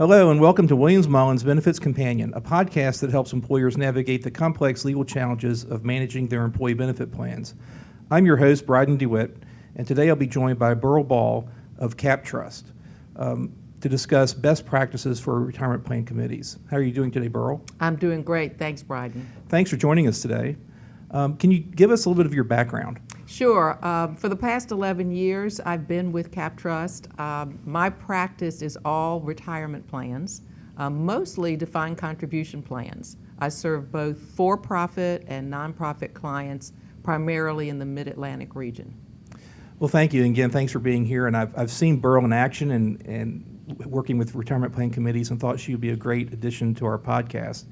Hello, and welcome to Williams Mullen's Benefits Companion, a podcast that helps employers navigate the complex legal challenges of managing their employee benefit plans. I'm your host, Brydon DeWitt, and today I'll be joined by Beryl Ball of CAPTRUST to discuss best practices for retirement plan committees. How are you doing today, Beryl? I'm doing great. Thanks, Brydon. Thanks for joining us today. Can you give us a little bit of your background? Sure. For the past 11 years, I've been with CAPTRUST. My practice is all retirement plans, mostly defined contribution plans. I serve both for-profit and nonprofit clients, primarily in the Mid-Atlantic region. Well, thank you. And again, thanks for being here. And I've seen Beryl in action and working with retirement plan committees and thought she would be a great addition to our podcast.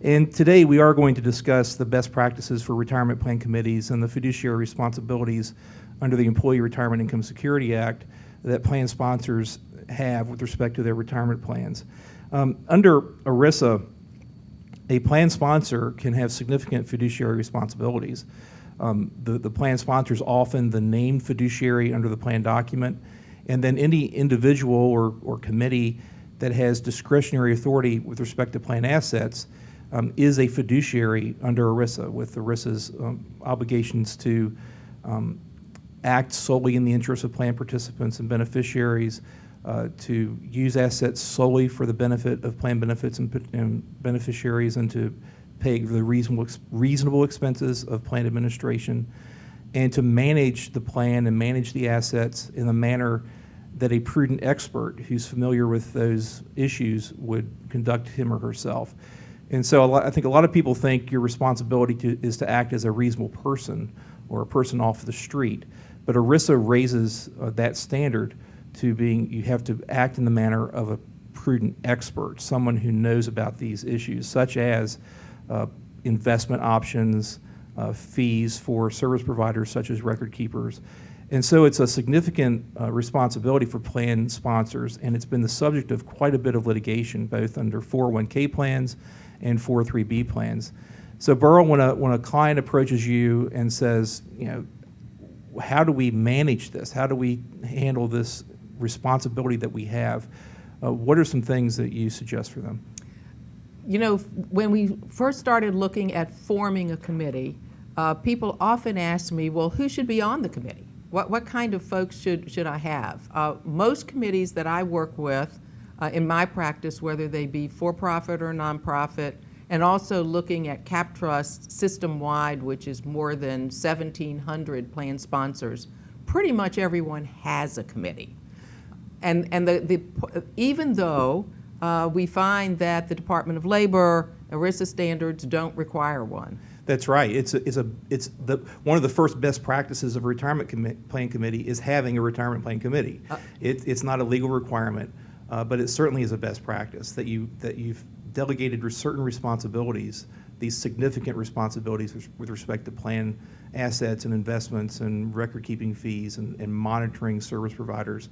And today we are going to discuss the best practices for retirement plan committees and the fiduciary responsibilities under the Employee Retirement Income Security Act that plan sponsors have with respect to their retirement plans. Under ERISA, a plan sponsor can have significant fiduciary responsibilities. The plan sponsor is often the named fiduciary under the plan document, and then any individual or committee that has discretionary authority with respect to plan assets is a fiduciary under ERISA, with ERISA's obligations to act solely in the interest of plan participants and beneficiaries, to use assets solely for the benefit of plan benefits and beneficiaries, and to pay the reasonable expenses of plan administration, and to manage the plan and manage the assets in a manner that a prudent expert who's familiar with those issues would conduct him or herself. And so I think a lot of people think your responsibility is to act as a reasonable person or a person off the street. But ERISA raises that standard to being, you have to act in the manner of a prudent expert, someone who knows about these issues, such as investment options, fees for service providers such as record keepers. And so it's a significant responsibility for plan sponsors, and it's been the subject of quite a bit of litigation, both under 401k plans and 403b plans. So Beryl, when a client approaches you and says, how do we manage this? How do we handle this responsibility that we have? What are some things that you suggest for them? When we first started looking at forming a committee, people often ask me, well, who should be on the committee? What kind of folks should I have? Most committees that I work with in my practice, whether they be for-profit or nonprofit, and also looking at CAPTRUST system-wide, which is more than 1,700 plan sponsors, pretty much everyone has a committee. And even though we find that the Department of Labor, ERISA standards don't require one. That's right. One of the first best practices of a retirement plan committee is having a retirement plan committee. It's not a legal requirement, but it certainly is a best practice that you've delegated certain responsibilities, these significant responsibilities with respect to plan assets and investments and record keeping fees and monitoring service providers.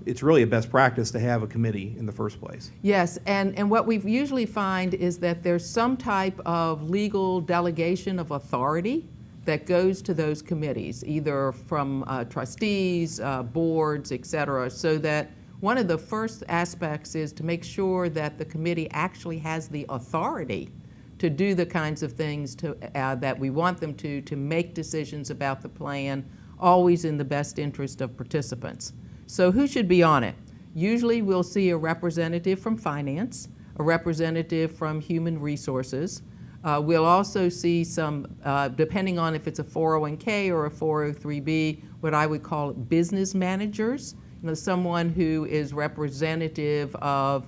It's really a best practice to have a committee in the first place. Yes, and what we usually find is that there's some type of legal delegation of authority that goes to those committees, either from trustees, boards, et cetera, so that one of the first aspects is to make sure that the committee actually has the authority to do the kinds of things that we want them to make decisions about the plan, always in the best interest of participants. So who should be on it? Usually we'll see a representative from finance, a representative from human resources. We'll also see some, depending on if it's a 401k or a 403b, what I would call business managers, someone who is representative of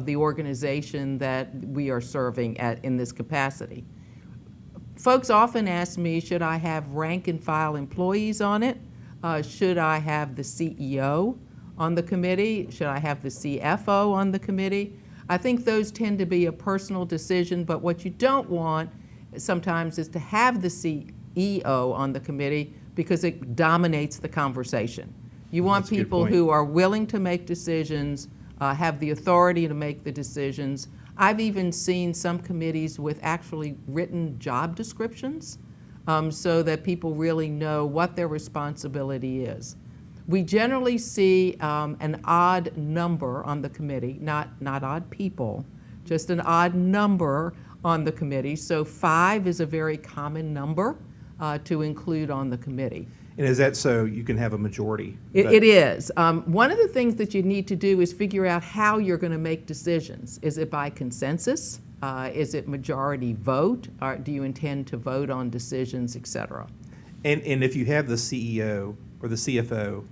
the organization that we are serving in this capacity. Folks often ask me, should I have rank and file employees on it? Should I have the CEO on the committee? Should I have the CFO on the committee? I think those tend to be a personal decision, but what you don't want sometimes is to have the CEO on the committee because it dominates the conversation. You want people who are willing to make decisions, have the authority to make the decisions. I've even seen some committees with actually written job descriptions so that people really know what their responsibility is. We generally see an odd number on the committee, not odd people, just an odd number on the committee. So 5 is a very common number to include on the committee. And is that so you can have a majority? It is. One of the things that you need to do is figure out how you're going to make decisions. Is it by consensus? Is it majority vote? Or do you intend to vote on decisions, et cetera? And if you have the CEO or the CFO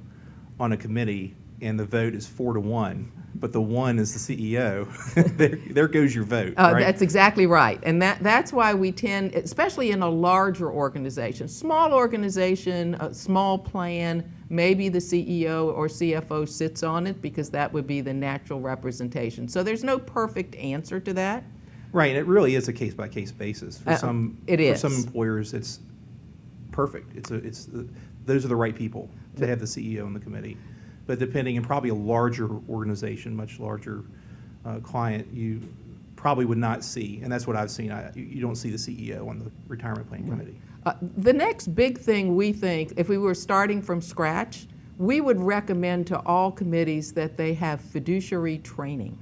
on a committee and the vote is 4-1, but the 1 is the CEO, there goes your vote, right? That's exactly right. And that's why we tend, especially in a larger organization, small organization, a small plan, maybe the CEO or CFO sits on it because that would be the natural representation. So there's no perfect answer to that. Right, and it really is a case-by-case basis. For some employers, it's perfect. Those are the right people to have the CEO on the committee. But depending, and probably a larger organization, much larger client, you probably would not see, and that's what I've seen. You don't see the CEO on the retirement plan committee. The next big thing we think, if we were starting from scratch, we would recommend to all committees that they have fiduciary training.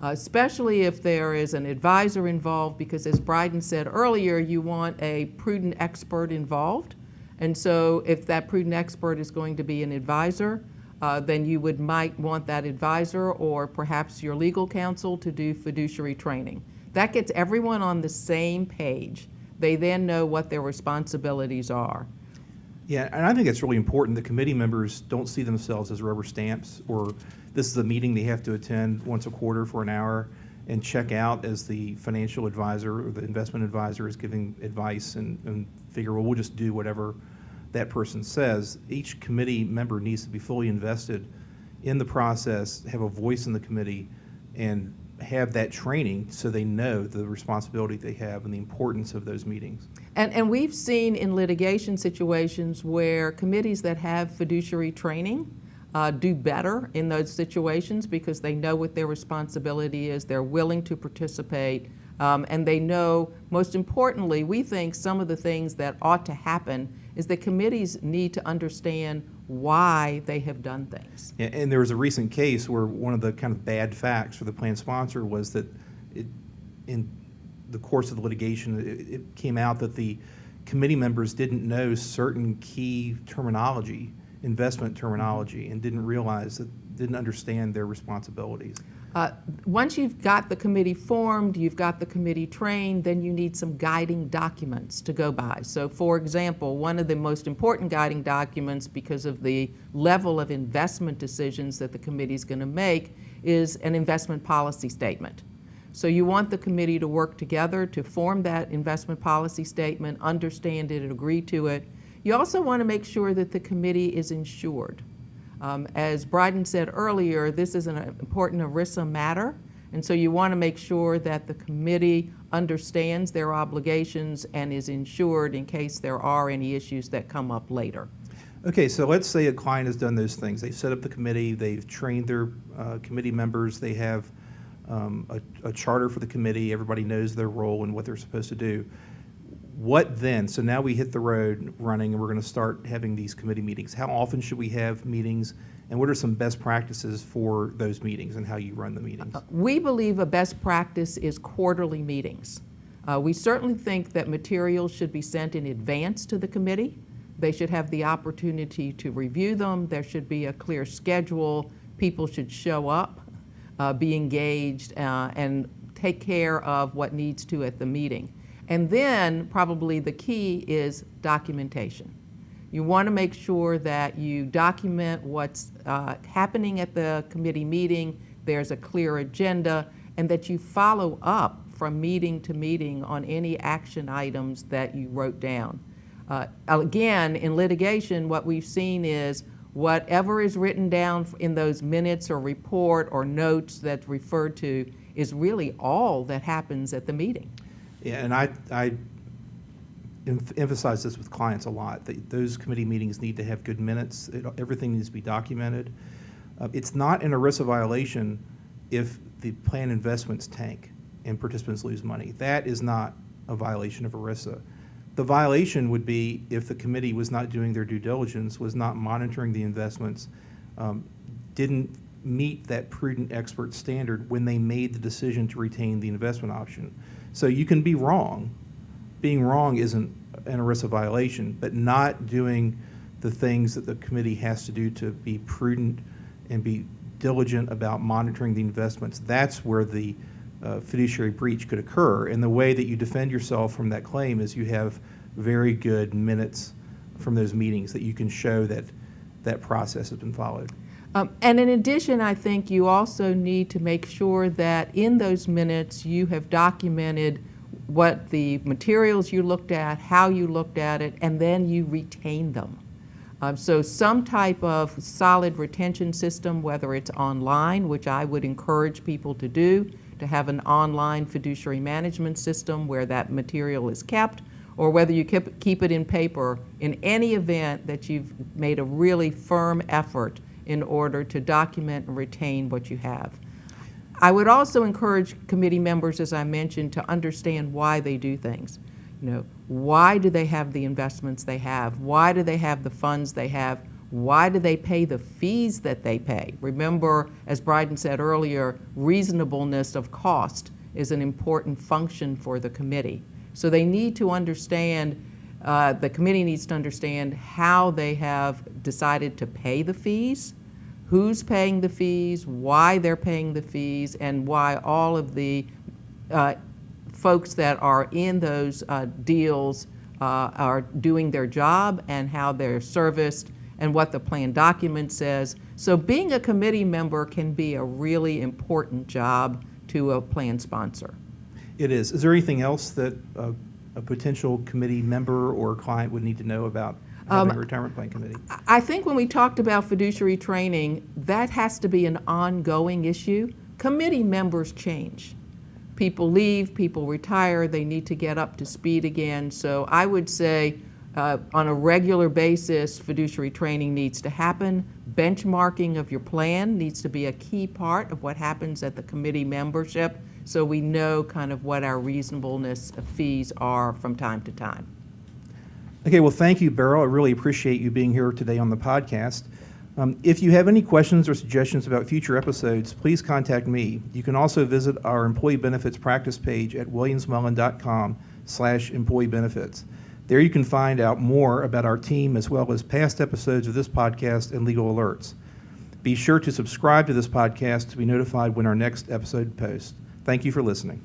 Especially if there is an advisor involved, because as Brydon said earlier, you want a prudent expert involved. And so if that prudent expert is going to be an advisor, then you might want that advisor or perhaps your legal counsel to do fiduciary training. That gets everyone on the same page. They then know what their responsibilities are. Yeah, and I think it's really important that committee members don't see themselves as rubber stamps, or this is a meeting they have to attend once a quarter for an hour and check out as the financial advisor or the investment advisor is giving advice and figure, well, we'll just do whatever that person says. Each committee member needs to be fully invested in the process, have a voice in the committee, and have that training so they know the responsibility they have and the importance of those meetings. And we've seen in litigation situations where committees that have fiduciary training do better in those situations because they know what their responsibility is, they're willing to participate, and they know, most importantly, we think some of the things that ought to happen is that committees need to understand why they have done things. And there was a recent case where one of the kind of bad facts for the plan sponsor was that in the course of the litigation, it came out that the committee members didn't know certain key terminology, investment terminology, and didn't understand their responsibilities. Once you've got the committee formed, you've got the committee trained, then you need some guiding documents to go by. So for example, one of the most important guiding documents, because of the level of investment decisions that the committee is going to make, is an investment policy statement. So you want the committee to work together to form that investment policy statement, understand it, and agree to it. You also want to make sure that the committee is insured. As Brydon said earlier, this is an important ERISA matter, and so you want to make sure that the committee understands their obligations and is insured in case there are any issues that come up later. Okay, so let's say a client has done those things. They've set up the committee, they've trained their committee members, they have a charter for the committee, everybody knows their role and what they're supposed to do. What then? So now we hit the road running and we're going to start having these committee meetings. How often should we have meetings, and what are some best practices for those meetings and how you run the meetings? We believe a best practice is quarterly meetings. We certainly think that materials should be sent in advance to the committee. They should have the opportunity to review them. There should be a clear schedule. People should show up, be engaged, and take care of what needs to at the meeting. And then probably the key is documentation. You want to make sure that you document what's happening at the committee meeting, there's a clear agenda, and that you follow up from meeting to meeting on any action items that you wrote down. Again, in litigation, what we've seen is whatever is written down in those minutes or report or notes that's referred to is really all that happens at the meeting. Yeah, and I emphasize this with clients a lot, that those committee meetings need to have good minutes. Everything needs to be documented. It's not an ERISA violation if the plan investments tank and participants lose money. That is not a violation of ERISA. The violation would be if the committee was not doing their due diligence, was not monitoring the investments, didn't meet that prudent expert standard when they made the decision to retain the investment option. So you can be wrong. Being wrong isn't an ERISA violation, but not doing the things that the committee has to do to be prudent and be diligent about monitoring the investments, that's where the fiduciary breach could occur. And the way that you defend yourself from that claim is you have very good minutes from those meetings that you can show that that process has been followed. And in addition, I think you also need to make sure that in those minutes you have documented what the materials you looked at, how you looked at it, and then you retain them. So some type of solid retention system, whether it's online, which I would encourage people to do, to have an online fiduciary management system where that material is kept, or whether you keep it in paper, in any event that you've made a really firm effort in order to document and retain what you have. I would also encourage committee members, as I mentioned, to understand why they do things. You know, why do they have the investments they have? Why do they have the funds they have? Why do they pay the fees that they pay? Remember, as Brydon said earlier, reasonableness of cost is an important function for the committee. So they need to understand, the committee needs to understand how they have decided to pay the fees, who's paying the fees, why they're paying the fees, and why all of the folks that are in those deals are doing their job, and how they're serviced, and what the plan document says. So being a committee member can be a really important job to a plan sponsor. It is. Is there anything else that a potential committee member or client would need to know about having a retirement plan committee? I think when we talked about fiduciary training, that has to be an ongoing issue. Committee members change. People leave, people retire, they need to get up to speed again. So I would say on a regular basis, fiduciary training needs to happen. Benchmarking of your plan needs to be a key part of what happens at the committee membership, so we know kind of what our reasonableness of fees are from time to time. Okay, well, thank you, Beryl. I really appreciate you being here today on the podcast. If you have any questions or suggestions about future episodes, please contact me. You can also visit our employee benefits practice page at williamsmullen.com/employee benefits. There you can find out more about our team as well as past episodes of this podcast and legal alerts. Be sure to subscribe to this podcast to be notified when our next episode posts. Thank you for listening.